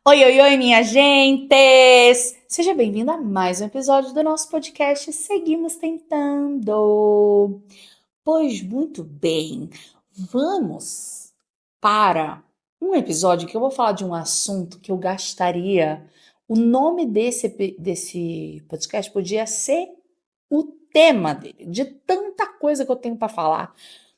Oi, oi, oi, minha gentes! Seja bem-vindo a mais um episódio do nosso podcast Seguimos Tentando. Pois muito bem, vamos para um episódio que eu vou falar de um assunto que eu gastaria. O nome desse podcast podia ser o tema dele, de tanta coisa que eu tenho para falar.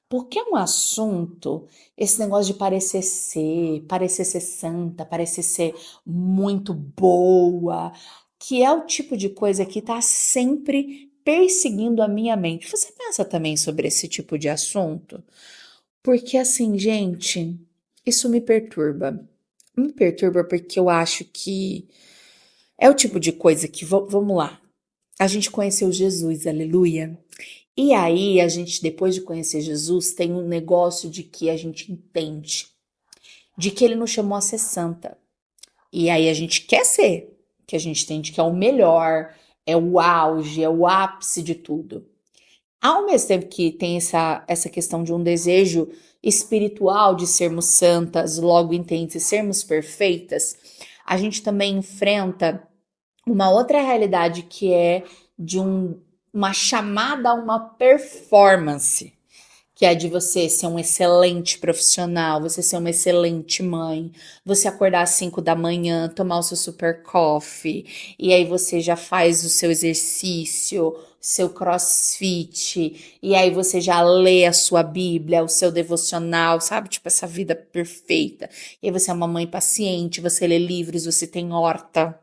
Porque é um assunto, esse negócio de parecer ser santa, parecer ser muito boa, que é o tipo de coisa que tá sempre perseguindo a minha mente. Você pensa também sobre esse tipo de assunto? Porque assim, gente, isso me perturba. Me perturba porque eu acho que é o tipo de coisa que, vamos lá, a gente conheceu Jesus, aleluia. E aí, a gente, depois de conhecer Jesus, tem um negócio de que a gente entende, de que ele nos chamou a ser santa. E aí a gente quer ser, que a gente entende que é o melhor, é o auge, é o ápice de tudo. Ao mesmo tempo que tem essa questão de um desejo espiritual de sermos santas, logo entende, sermos perfeitas, a gente também enfrenta uma outra realidade que é de uma chamada a uma performance, que é de você ser um excelente profissional, você ser uma excelente mãe, você acordar às 5 da manhã, tomar o seu super coffee, e aí você já faz o seu exercício, seu crossfit, e aí você já lê a sua Bíblia, o seu devocional, sabe? Tipo, essa vida perfeita. E aí você é uma mãe paciente, você lê livros, você tem horta.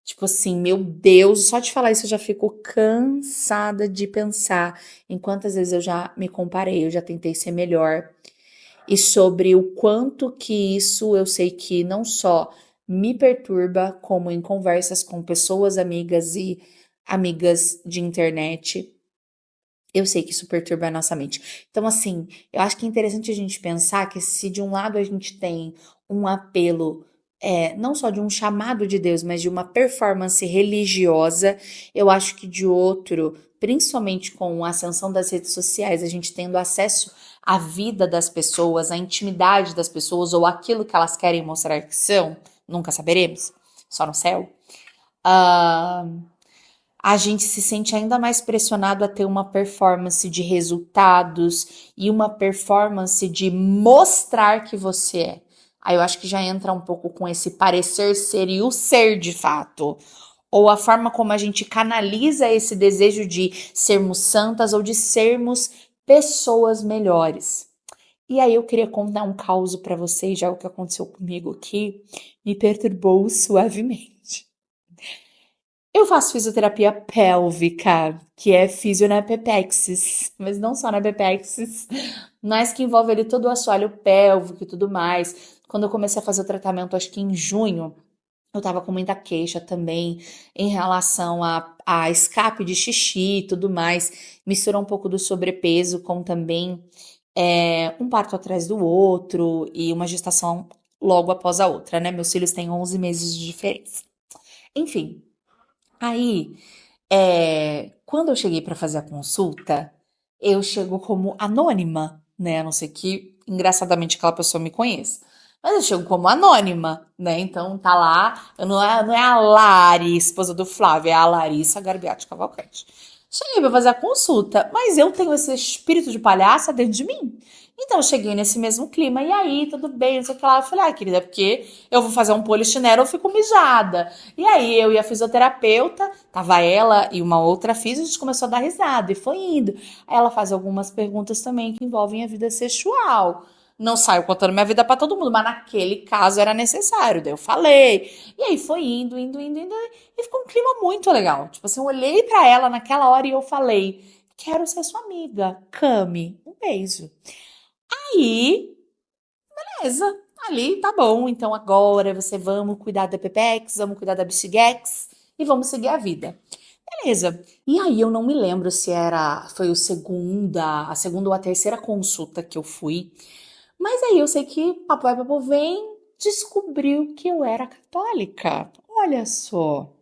Tipo assim, meu Deus, só de falar isso eu já fico cansada de pensar em quantas vezes eu já me comparei, eu já tentei ser melhor. E sobre o quanto que isso eu sei que não só me perturba, como em conversas com pessoas amigas e amigas de internet, eu sei que isso perturba a nossa mente. Então, assim, eu acho que é interessante a gente pensar que se de um lado a gente tem um apelo, não só de um chamado de Deus, mas de uma performance religiosa, eu acho que de outro, principalmente com a ascensão das redes sociais, a gente tendo acesso à vida das pessoas, à intimidade das pessoas, ou aquilo que elas querem mostrar que são, nunca saberemos, só no céu. Ah, a gente se sente ainda mais pressionado a ter uma performance de resultados e uma performance de mostrar que você é. Aí eu acho que já entra um pouco com esse parecer ser e o ser de fato. Ou a forma como a gente canaliza esse desejo de sermos santas ou de sermos pessoas melhores. E aí eu queria contar um caos para vocês, já o que aconteceu comigo que me perturbou suavemente. Eu faço fisioterapia pélvica, que é fisio na pepexis, mas não só na pepexis, mas que envolve ali todo o assoalho pélvico e tudo mais. Quando eu comecei a fazer o tratamento, acho que em junho, eu tava com muita queixa também em relação a escape de xixi e tudo mais. Misturou um pouco do sobrepeso com também um parto atrás do outro e uma gestação logo após a outra, né? Meus filhos têm 11 meses de diferença. Enfim, aí quando eu cheguei para fazer a consulta, eu chego como anônima, né? A não ser que, engraçadamente, aquela pessoa me conheça. Mas eu chego como anônima, né? Então tá lá, não é a Lari, esposa do Flávio, é a Larissa Garbiati Cavalcante. Cheguei pra fazer a consulta, mas eu tenho esse espírito de palhaça dentro de mim. Então eu cheguei nesse mesmo clima, e aí, tudo bem, não sei o que lá. Eu falei, ah, querida, é porque eu vou fazer um polichinelo, eu fico mijada. E aí eu e a fisioterapeuta, tava ela e uma outra fisio, a gente começou a dar risada e foi indo. Aí ela faz algumas perguntas também que envolvem a vida sexual. Não saio contando minha vida pra todo mundo, mas naquele caso era necessário. Daí eu falei. E aí foi indo, indo, indo, indo. E ficou um clima muito legal. Tipo assim, eu olhei pra ela naquela hora e eu falei: quero ser sua amiga. Cami, um beijo. Aí, beleza. Ali, tá bom. Então agora você vamos cuidar da Pepex, vamos cuidar da Bexiguex e vamos seguir a vida. Beleza. E aí eu não me lembro se foi a segunda ou a terceira consulta que eu fui. Mas aí eu sei que papo vai, papo vem, descobriu que eu era católica. Olha só.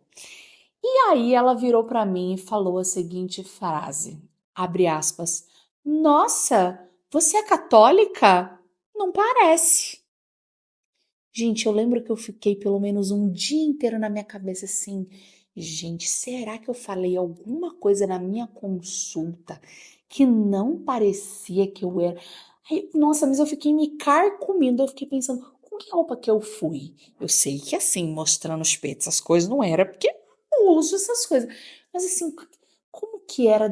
E aí ela virou pra mim e falou a seguinte frase, abre aspas: Nossa, você é católica? Não parece. Gente, eu lembro que eu fiquei pelo menos um dia inteiro na minha cabeça assim, gente, será que eu falei alguma coisa na minha consulta que não parecia que eu era? Aí, nossa, mas eu fiquei me carcomindo, eu fiquei pensando, com que roupa que eu fui? Eu sei que assim, mostrando os peitos, as coisas não era, porque eu não uso essas coisas. Mas assim, como que era?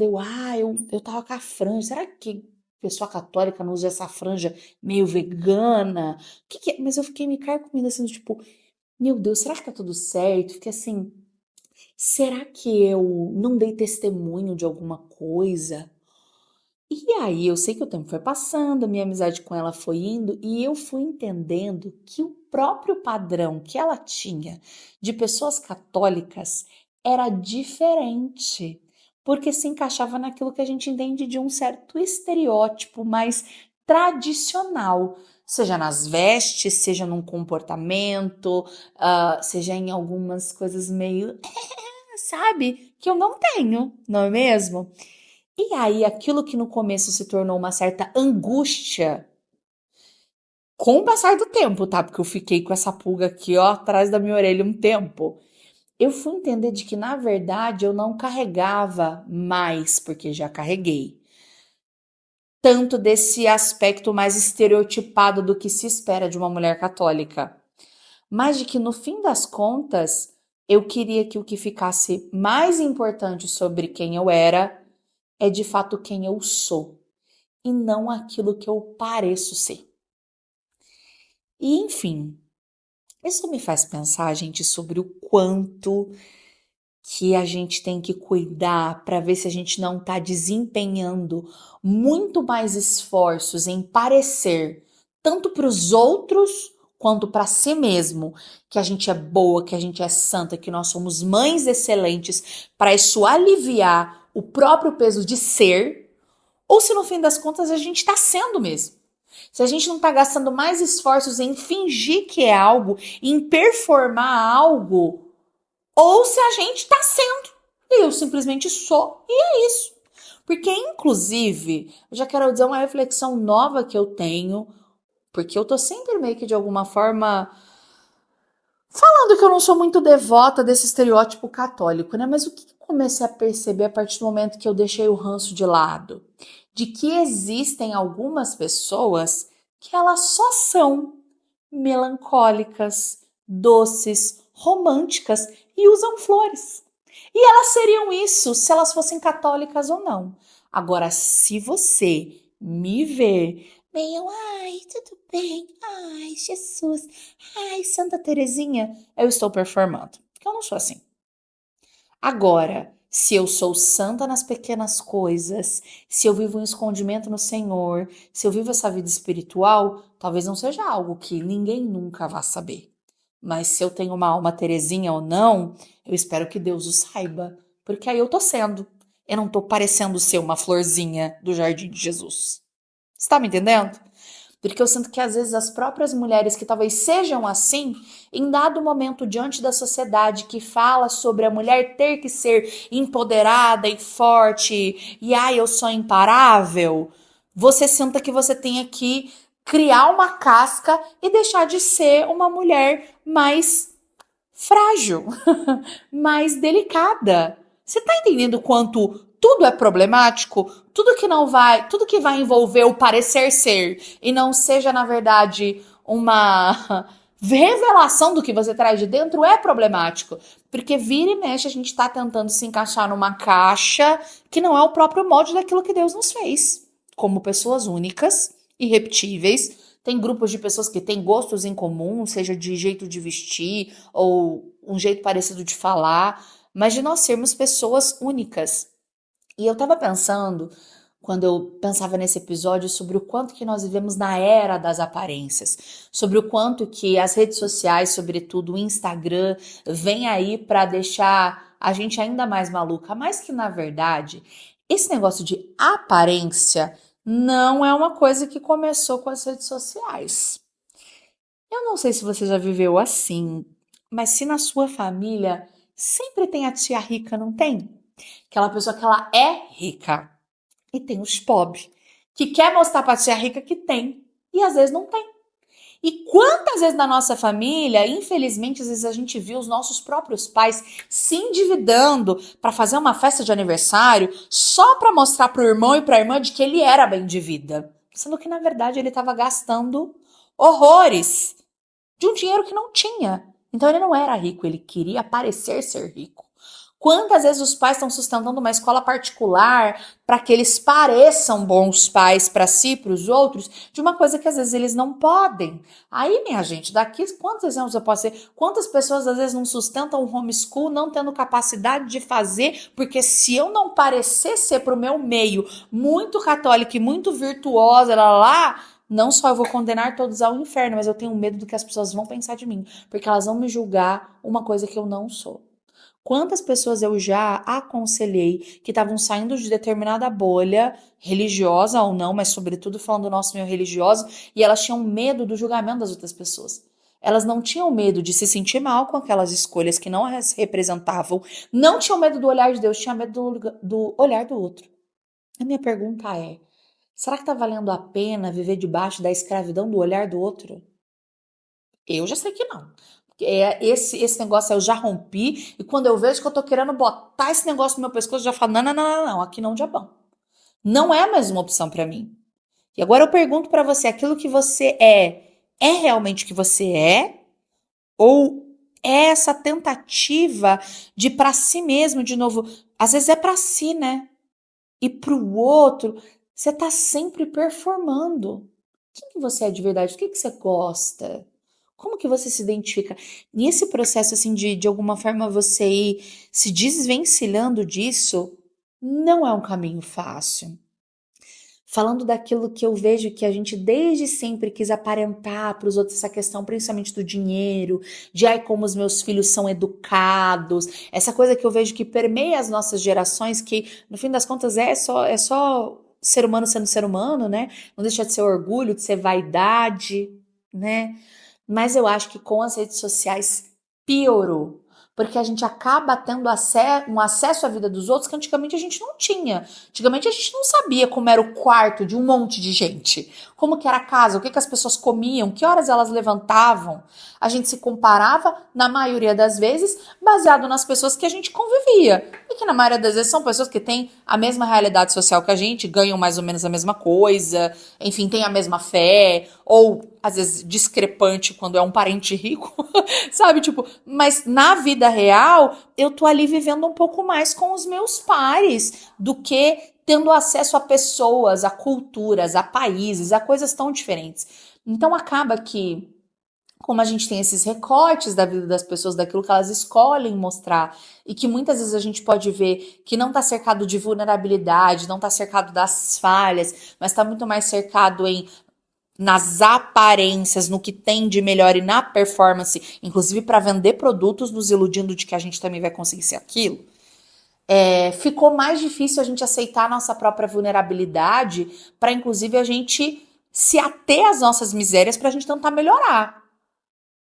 Eu tava com a franja, será que pessoa católica não usa essa franja meio vegana? Que é? Mas eu fiquei me carcomindo assim, tipo, meu Deus, será que tá tudo certo? Fiquei assim, será que eu não dei testemunho de alguma coisa? E aí, eu sei que o tempo foi passando, a minha amizade com ela foi indo, e eu fui entendendo que o próprio padrão que ela tinha de pessoas católicas era diferente, porque se encaixava naquilo que a gente entende de um certo estereótipo mais tradicional, seja nas vestes, seja num comportamento, seja em algumas coisas meio, sabe, que eu não tenho, não é mesmo? E aí, aquilo que no começo se tornou uma certa angústia, com o passar do tempo, tá? Porque eu fiquei com essa pulga aqui, ó, atrás da minha orelha um tempo. Eu fui entender de que, na verdade, eu não carregava mais, porque já carreguei. Tanto desse aspecto mais estereotipado do que se espera de uma mulher católica. Mas de que, no fim das contas, eu queria que o que ficasse mais importante sobre quem eu era é de fato quem eu sou e não aquilo que eu pareço ser. E enfim, isso me faz pensar, gente, sobre o quanto que a gente tem que cuidar para ver se a gente não está desempenhando muito mais esforços em parecer, tanto para os outros quanto para si mesmo, que a gente é boa, que a gente é santa, que nós somos mães excelentes, para isso aliviar o próprio peso de ser, ou se no fim das contas a gente está sendo mesmo. Se a gente não está gastando mais esforços em fingir que é algo, em performar algo, ou se a gente está sendo. E eu simplesmente sou, e é isso. Porque, inclusive, eu já quero dizer uma reflexão nova que eu tenho, porque eu tô sempre meio que de alguma forma falando que eu não sou muito devota desse estereótipo católico, né? Mas o que eu comecei a perceber a partir do momento que eu deixei o ranço de lado? De que existem algumas pessoas que elas só são melancólicas, doces, românticas e usam flores. E elas seriam isso se elas fossem católicas ou não. Agora, se você me ver meio, ai, tudo bem, ai, Jesus, ai, Santa Terezinha, eu estou performando. Porque eu não sou assim. Agora, se eu sou santa nas pequenas coisas, se eu vivo um escondimento no Senhor, se eu vivo essa vida espiritual, talvez não seja algo que ninguém nunca vá saber. Mas se eu tenho uma alma Terezinha ou não, eu espero que Deus o saiba, porque aí eu tô sendo. Eu não tô parecendo ser uma florzinha do Jardim de Jesus. Você tá me entendendo? Porque eu sinto que às vezes as próprias mulheres que talvez sejam assim, em dado momento diante da sociedade que fala sobre a mulher ter que ser empoderada e forte, e ai, eu sou imparável, você sinta que você tenha que criar uma casca e deixar de ser uma mulher mais frágil, mais delicada. Você tá entendendo quanto tudo é problemático? Tudo que vai envolver o parecer ser e não seja, na verdade, uma revelação do que você traz de dentro é problemático. Porque vira e mexe a gente tá tentando se encaixar numa caixa que não é o próprio molde daquilo que Deus nos fez. Como pessoas únicas, irrepetíveis, tem grupos de pessoas que têm gostos em comum, seja de jeito de vestir ou um jeito parecido de falar, mas de nós sermos pessoas únicas. E eu tava pensando, quando eu pensava nesse episódio, sobre o quanto que nós vivemos na era das aparências, sobre o quanto que as redes sociais, sobretudo o Instagram, vem aí para deixar a gente ainda mais maluca, mas que na verdade, esse negócio de aparência não é uma coisa que começou com as redes sociais. Eu não sei se você já viveu assim, mas se na sua família sempre tem a tia rica, não tem? Aquela pessoa que ela é rica e tem os pobres, que quer mostrar pra tia rica que tem e às vezes não tem. E quantas vezes na nossa família, infelizmente, às vezes a gente viu os nossos próprios pais se endividando para fazer uma festa de aniversário só para mostrar pro irmão e pra irmã de que ele era bem de vida. Sendo que, na verdade, ele estava gastando horrores de um dinheiro que não tinha. Então ele não era rico, ele queria parecer ser rico. Quantas vezes os pais estão sustentando uma escola particular para que eles pareçam bons pais para si e para os outros, de uma coisa que às vezes eles não podem. Aí, minha gente, daqui quantos exemplos eu posso ter? Quantas pessoas às vezes não sustentam um homeschool, não tendo capacidade de fazer, porque se eu não parecer ser para o meu meio muito católica e muito virtuosa, lá, não só eu vou condenar todos ao inferno, mas eu tenho medo do que as pessoas vão pensar de mim, porque elas vão me julgar uma coisa que eu não sou. Quantas pessoas eu já aconselhei que estavam saindo de determinada bolha, religiosa ou não, mas sobretudo falando do nosso meio religioso, e elas tinham medo do julgamento das outras pessoas. Elas não tinham medo de se sentir mal com aquelas escolhas que não as representavam, não tinham medo do olhar de Deus, tinham medo do olhar do outro. A minha pergunta é: será que está valendo a pena viver debaixo da escravidão do olhar do outro? Eu já sei que não. Esse negócio aí eu já rompi, e quando eu vejo que eu tô querendo botar esse negócio no meu pescoço, eu já falo, não, não, não, não, não, aqui não, diabão. Não é mais uma opção pra mim. E agora eu pergunto pra você, aquilo que você é realmente o que você é? Ou é essa tentativa de pra si mesmo, de novo, às vezes é pra si, né? E pro outro, você tá sempre performando. Quem que você é de verdade? O que que você gosta? Como que você se identifica? E esse processo, assim, de alguma forma você ir se desvencilhando disso, não é um caminho fácil. Falando daquilo que eu vejo que a gente desde sempre quis aparentar para os outros, essa questão principalmente do dinheiro, de ai como os meus filhos são educados, essa coisa que eu vejo que permeia as nossas gerações, que no fim das contas é só ser humano sendo ser humano, né? Não deixa de ser orgulho, de ser vaidade, né? Mas eu acho que com as redes sociais piorou. Porque a gente acaba tendo um acesso à vida dos outros que antigamente a gente não tinha. Antigamente a gente não sabia como era o quarto de um monte de gente. Como que era a casa, o que, que as pessoas comiam, que horas elas levantavam. A gente se comparava, na maioria das vezes, baseado nas pessoas que a gente convivia. E que na maioria das vezes são pessoas que têm a mesma realidade social que a gente, ganham mais ou menos a mesma coisa, enfim, têm a mesma fé, ou às vezes discrepante quando é um parente rico, sabe? Tipo, mas na vida real, eu tô ali vivendo um pouco mais com os meus pares do que tendo acesso a pessoas, a culturas, a países, a coisas tão diferentes. Então acaba que, como a gente tem esses recortes da vida das pessoas, daquilo que elas escolhem mostrar, e que muitas vezes a gente pode ver que não está cercado de vulnerabilidade, não está cercado das falhas, mas está muito mais cercado nas aparências, no que tem de melhor e na performance, inclusive para vender produtos, nos iludindo de que a gente também vai conseguir ser aquilo. Ficou mais difícil a gente aceitar a nossa própria vulnerabilidade para, inclusive, a gente se ater às nossas misérias para a gente tentar melhorar.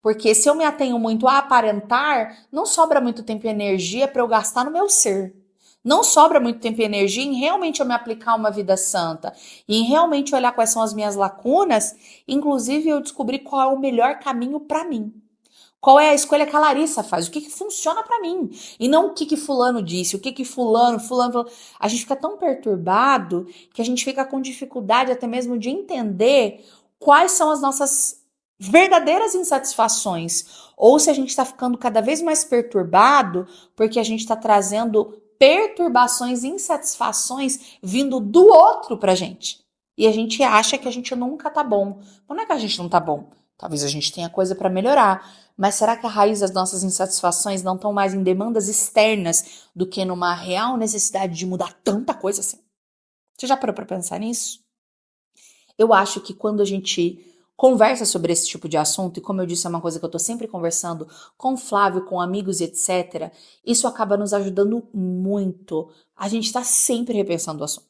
Porque se eu me atenho muito a aparentar, não sobra muito tempo e energia para eu gastar no meu ser. Não sobra muito tempo e energia em realmente eu me aplicar uma vida santa. E em realmente olhar quais são as minhas lacunas, inclusive eu descobrir qual é o melhor caminho para mim. Qual é a escolha que a Larissa faz? O que funciona para mim? E não o que fulano disse, o que fulano. A gente fica tão perturbado que a gente fica com dificuldade até mesmo de entender quais são as nossas verdadeiras insatisfações. Ou se a gente está ficando cada vez mais perturbado porque a gente está trazendo perturbações, insatisfações vindo do outro pra gente. E a gente acha que a gente nunca tá bom. Mas não é que a gente não tá bom. Talvez a gente tenha coisa para melhorar. Mas será que a raiz das nossas insatisfações não estão mais em demandas externas do que numa real necessidade de mudar tanta coisa assim? Você já parou para pensar nisso? Eu acho que quando a gente conversa sobre esse tipo de assunto, e como eu disse, é uma coisa que eu tô sempre conversando com o Flávio, com amigos e etc., isso acaba nos ajudando muito. A gente tá sempre repensando o assunto.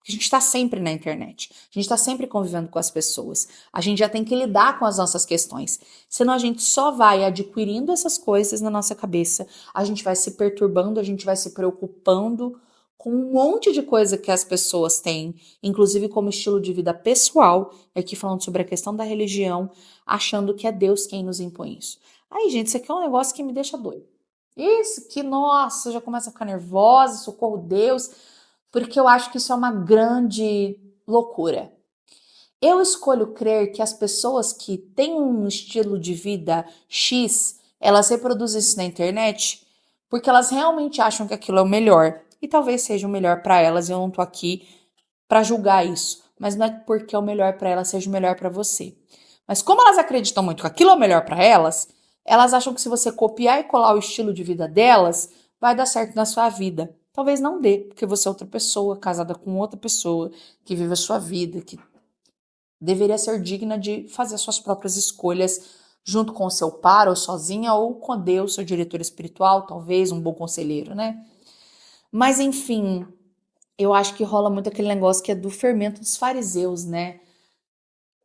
A gente está sempre na internet, a gente está sempre convivendo com as pessoas, a gente já tem que lidar com as nossas questões, senão a gente só vai adquirindo essas coisas na nossa cabeça, a gente vai se perturbando, a gente vai se preocupando com um monte de coisa que as pessoas têm, inclusive como estilo de vida pessoal, aqui falando sobre a questão da religião, achando que é Deus quem nos impõe isso. Aí, gente, isso aqui é um negócio que me deixa doido. Isso que, nossa, eu já começo a ficar nervosa, socorro Deus, porque eu acho que isso é uma grande loucura. Eu escolho crer que as pessoas que têm um estilo de vida X, elas reproduzem isso na internet porque elas realmente acham que aquilo é o melhor. E talvez seja o melhor para elas, e eu não tô aqui para julgar isso. Mas não é porque é o melhor para elas seja o melhor para você. Mas como elas acreditam muito que aquilo é o melhor para elas, elas acham que se você copiar e colar o estilo de vida delas, vai dar certo na sua vida. Talvez não dê, porque você é outra pessoa, casada com outra pessoa, que vive a sua vida, que deveria ser digna de fazer suas próprias escolhas junto com o seu par, ou sozinha, ou com Deus, seu diretor espiritual, talvez, um bom conselheiro, né? Mas enfim, eu acho que rola muito aquele negócio que é do fermento dos fariseus, né?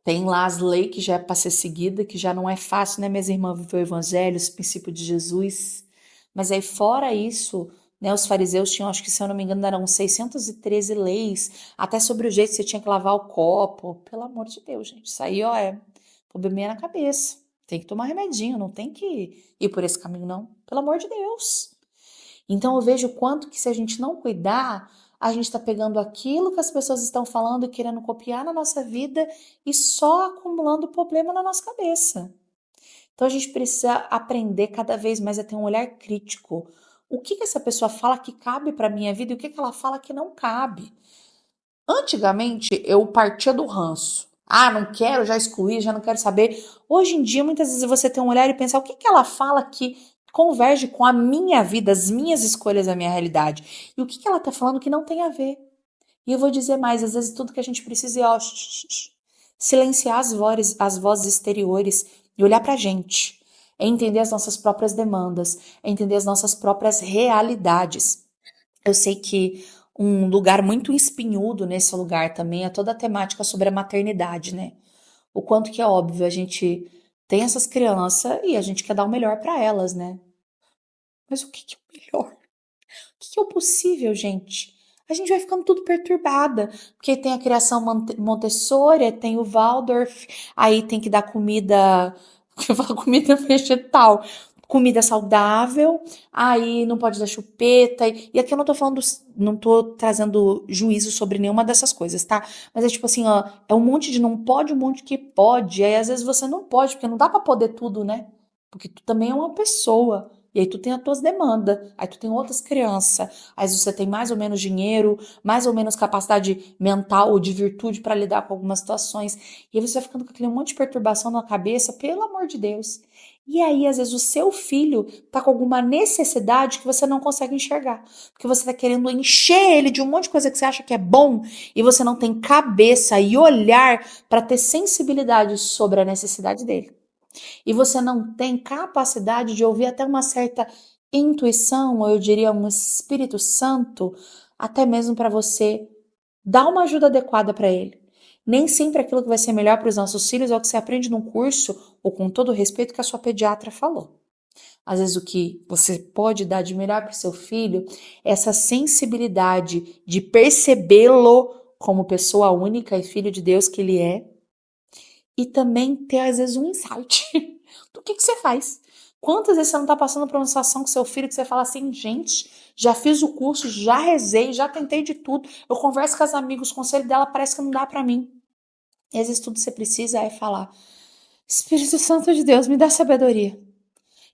Tem lá as leis que já é para ser seguida, que já não é fácil, né, minhas irmãs, viver o evangelho, os princípios de Jesus. Mas aí, fora isso, né, os fariseus tinham, acho que se eu não me engano, eram 613 leis, até sobre o jeito que você tinha que lavar o copo. Pelo amor de Deus, gente. Isso aí, ó, é probleminha na cabeça. Tem que tomar remedinho, não tem que ir por esse caminho, não. Pelo amor de Deus. Então eu vejo o quanto que se a gente não cuidar, a gente está pegando aquilo que as pessoas estão falando e querendo copiar na nossa vida e só acumulando problema na nossa cabeça. Então a gente precisa aprender cada vez mais a ter um olhar crítico. O que essa pessoa fala que cabe para minha vida e o que ela fala que não cabe? Antigamente eu partia do ranço. Ah, não quero, já excluí, já não quero saber. Hoje em dia, muitas vezes você tem um olhar e pensar o que ela fala que converge com a minha vida, as minhas escolhas, a minha realidade. E o que ela tá falando que não tem a ver. E eu vou dizer mais, às vezes tudo que a gente precisa é ó, silenciar as vozes exteriores e olhar pra gente. É entender as nossas próprias demandas, é entender as nossas próprias realidades. Eu sei que um lugar muito espinhudo nesse lugar também é toda a temática sobre a maternidade, né? O quanto que é óbvio, a gente tem essas crianças e a gente quer dar o melhor para elas, né? Mas o que é o melhor? O que é o possível, gente? A gente vai ficando tudo perturbada, porque tem a criação Montessori, tem o Waldorf, aí tem que dar comida, eu falo comida vegetal, comida saudável, aí não pode dar chupeta, e aqui eu não tô falando, não tô trazendo juízo sobre nenhuma dessas coisas, tá? Mas é tipo assim, ó, é um monte de não pode, um monte que pode, aí às vezes você não pode, porque não dá pra poder tudo, né? Porque tu também é uma pessoa. E aí tu tem as tuas demandas, aí tu tem outras crianças, aí você tem mais ou menos dinheiro, mais ou menos capacidade mental ou de virtude para lidar com algumas situações. E aí você vai ficando com aquele monte de perturbação na cabeça, pelo amor de Deus. E aí, às vezes, o seu filho tá com alguma necessidade que você não consegue enxergar. Porque você tá querendo encher ele de um monte de coisa que você acha que é bom e você não tem cabeça e olhar para ter sensibilidade sobre a necessidade dele. E você não tem capacidade de ouvir até uma certa intuição, ou eu diria um Espírito Santo, até mesmo para você dar uma ajuda adequada para ele. Nem sempre aquilo que vai ser melhor para os nossos filhos é o que você aprende num curso, ou com todo o respeito que a sua pediatra falou. Às vezes o que você pode dar de melhor para o seu filho é essa sensibilidade de percebê-lo como pessoa única e filho de Deus que ele é, e também ter, às vezes, um insight do que você faz. Quantas vezes você não tá passando por uma situação com seu filho que você fala assim, gente, já fiz o curso, já rezei, já tentei de tudo, eu converso com os amigos, o conselho dela parece que não dá pra mim. E às vezes tudo que você precisa é falar, Espírito Santo de Deus, me dá sabedoria.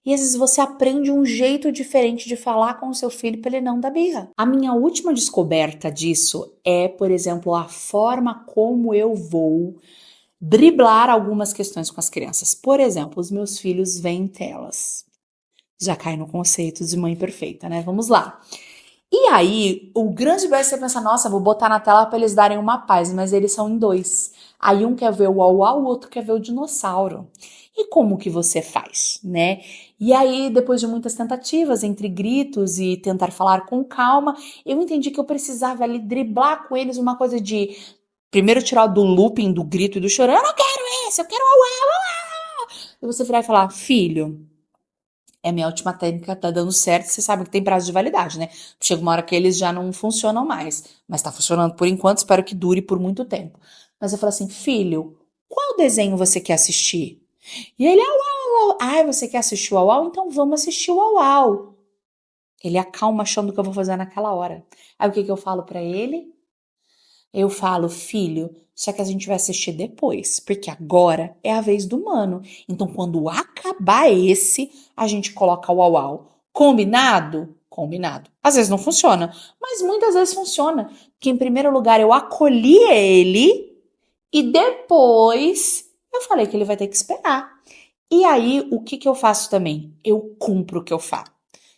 E às vezes você aprende um jeito diferente de falar com o seu filho para ele não dar birra. A minha última descoberta disso é, por exemplo, a forma como eu vou driblar algumas questões com as crianças. Por exemplo, os meus filhos veem telas. Já cai no conceito de mãe perfeita, né? Vamos lá. E aí, o grande é você pensa, nossa, vou botar na tela para eles darem uma paz, mas eles são em dois. Aí um quer ver o uau, o outro quer ver o dinossauro. E como que você faz, né? E aí, depois de muitas tentativas, entre gritos e tentar falar com calma, eu entendi que eu precisava ali driblar com eles uma coisa de primeiro tirar do looping, do grito e do choro. Eu não quero esse, eu quero uau, uau. E você virar e falar, filho, É minha última técnica, tá dando certo, você sabe que tem prazo de validade, né? Chega uma hora que eles já não funcionam mais, mas tá funcionando por enquanto, espero que dure por muito tempo. Mas eu falo assim, filho, qual desenho você quer assistir? E ele, au, au, au. Ai, você quer assistir o au, au? Então vamos assistir o au, au. Ele acalma achando que eu vou fazer naquela hora. Aí o que que eu falo pra ele? Eu falo, filho, só que a gente vai assistir depois, porque agora é a vez do mano. Então, quando acabar esse, a gente coloca o au-au. Combinado? Combinado. Às vezes não funciona, mas muitas vezes funciona. Porque, em primeiro lugar, eu acolhi ele e depois eu falei que ele vai ter que esperar. E aí, o que que eu faço também? Eu cumpro o que eu falo.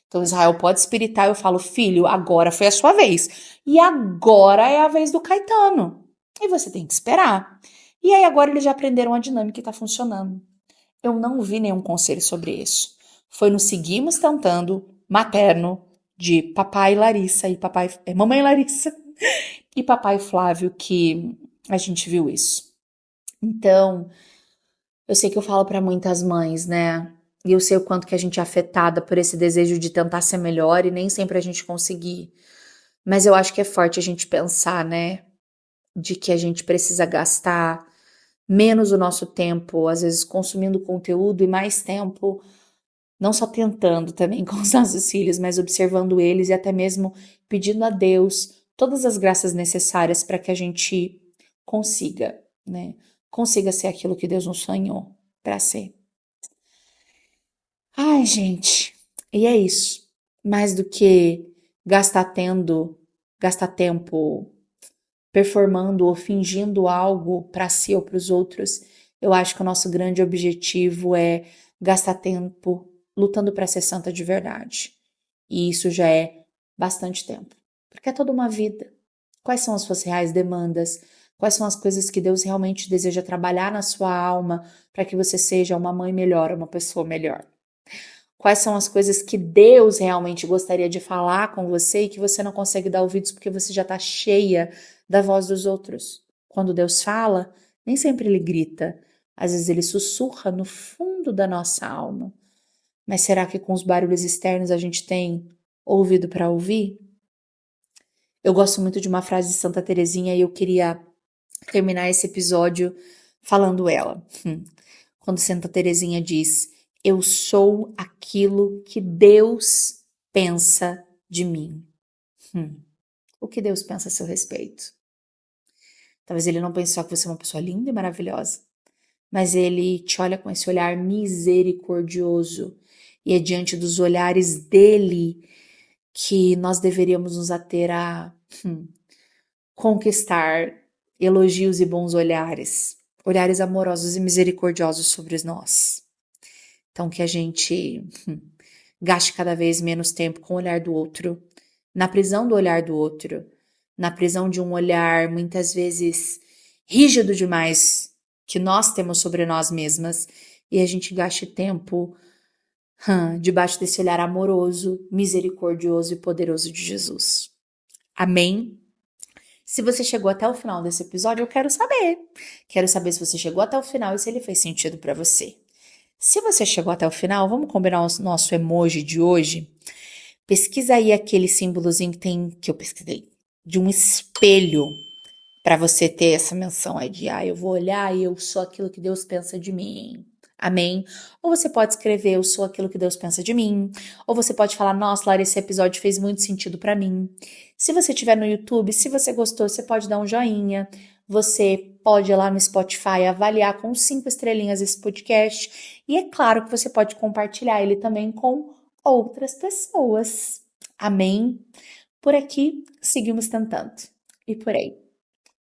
Então Israel pode espiritar, eu falo, filho, agora foi a sua vez. E agora é a vez do Caetano. E você tem que esperar. E aí agora eles já aprenderam a dinâmica e tá funcionando. Eu não vi nenhum conselho sobre isso. Foi no Seguimos Tentando materno de papai Larissa e papai, mamãe Larissa e papai Flávio que a gente viu isso. Então, eu sei que eu falo para muitas mães, né? E eu sei o quanto que a gente é afetada por esse desejo de tentar ser melhor e nem sempre a gente conseguir. Mas eu acho que é forte a gente pensar, né? De que a gente precisa gastar menos o nosso tempo, às vezes consumindo conteúdo e mais tempo, não só tentando também com os nossos filhos, mas observando eles e até mesmo pedindo a Deus todas as graças necessárias para que a gente consiga, né? Consiga ser aquilo que Deus nos sonhou para ser. Ai, gente, e é isso. Mais do que gastar tempo performando ou fingindo algo para si ou para os outros, eu acho que o nosso grande objetivo é gastar tempo lutando para ser santa de verdade. E isso já é bastante tempo, porque é toda uma vida. Quais são as suas reais demandas? Quais são as coisas que Deus realmente deseja trabalhar na sua alma para que você seja uma mãe melhor, uma pessoa melhor? Quais são as coisas que Deus realmente gostaria de falar com você e que você não consegue dar ouvidos porque você já está cheia da voz dos outros? Quando Deus fala, nem sempre ele grita, às vezes ele sussurra no fundo da nossa alma. Mas será que com os barulhos externos a gente tem ouvido para ouvir? Eu gosto muito de uma frase de Santa Teresinha e eu queria terminar esse episódio falando ela. Quando Santa Teresinha diz: eu sou aquilo que Deus pensa de mim. O que Deus pensa a seu respeito? Talvez ele não pense só que você é uma pessoa linda e maravilhosa, mas ele te olha com esse olhar misericordioso e é diante dos olhares dele que nós deveríamos nos ater a conquistar elogios e bons olhares, olhares amorosos e misericordiosos sobre nós. Então que a gente gaste cada vez menos tempo com o olhar do outro, na prisão do olhar do outro, na prisão de um olhar muitas vezes rígido demais que nós temos sobre nós mesmas e a gente gaste tempo debaixo desse olhar amoroso, misericordioso e poderoso de Jesus. Amém? Se você chegou até o final desse episódio, eu quero saber. Quero saber se você chegou até o final e se ele fez sentido para você. Se você chegou até o final, vamos combinar o nosso emoji de hoje? Pesquisa aí aquele símbolozinho que eu pesquisei, de um espelho, para você ter essa menção aí de, eu vou olhar e eu sou aquilo que Deus pensa de mim. Amém? Ou você pode escrever, eu sou aquilo que Deus pensa de mim. Ou você pode falar, nossa, Lara, esse episódio fez muito sentido para mim. Se você estiver no YouTube, se você gostou, você pode dar um joinha. Você pode ir lá no Spotify avaliar com 5 estrelinhas esse podcast. E é claro que você pode compartilhar ele também com outras pessoas. Amém? Por aqui, seguimos tentando. E por aí.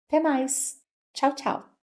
Até mais. Tchau, tchau.